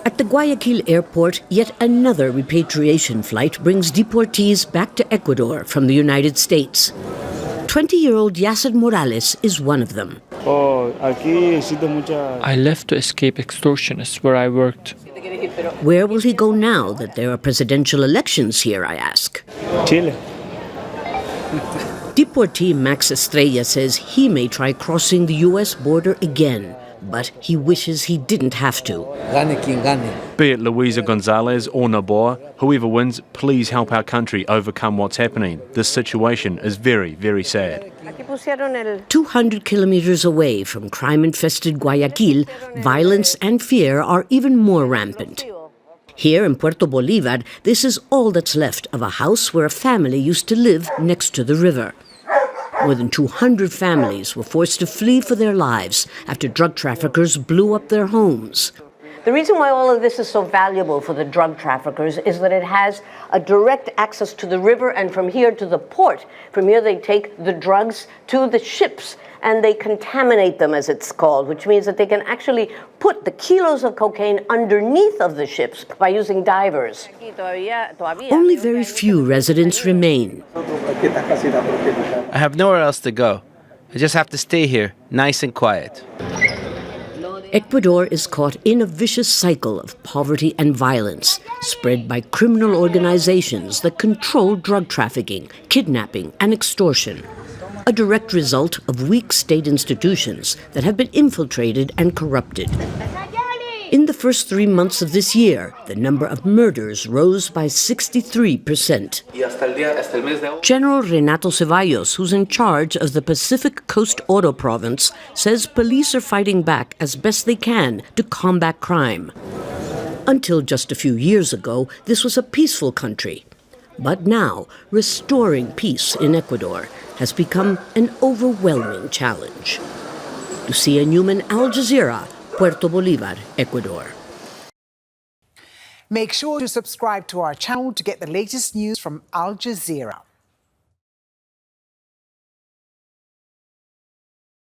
At the Guayaquil airport, yet another repatriation flight brings deportees back to Ecuador from the United States. 20-year-old Yasser Morales is one of them. I left to escape extortionists where I worked. Where will he go now that there are presidential elections here, I ask? Chile. Deportee Max Estrella says he may try crossing the U.S. border again, but he wishes he didn't have to. Be it Luisa Gonzalez or Noboa, whoever wins, please help our country overcome what's happening. This situation is very, very sad. 200 kilometers away from crime-infested Guayaquil, violence and fear are even more rampant. Here in Puerto Bolivar, this is all that's left of a house where a family used to live next to the river. More than 200 families were forced to flee for their lives after drug traffickers blew up their homes. The reason why all of this is so valuable for the drug traffickers is that it has a direct access to the river and from here to the port. From here they take the drugs to the ships and they contaminate them, as it's called, which means that they can actually put the kilos of cocaine underneath of the ships by using divers. Only very few residents remain. I have nowhere else to go. I just have to stay here, nice and quiet. Ecuador is caught in a vicious cycle of poverty and violence, spread by criminal organizations that control drug trafficking, kidnapping, and extortion. A direct result of weak state institutions that have been infiltrated and corrupted. In the first 3 months of this year, the number of murders rose by 63%. General Renato Ceballos, who's in charge of the Pacific Coast Auto Province, says police are fighting back as best they can to combat crime. Until just a few years ago, this was a peaceful country. But now, restoring peace in Ecuador has become an overwhelming challenge. Lucia Newman, Al Jazeera, Puerto Bolivar, Ecuador. Make sure to subscribe to our channel to get the latest news from Al Jazeera.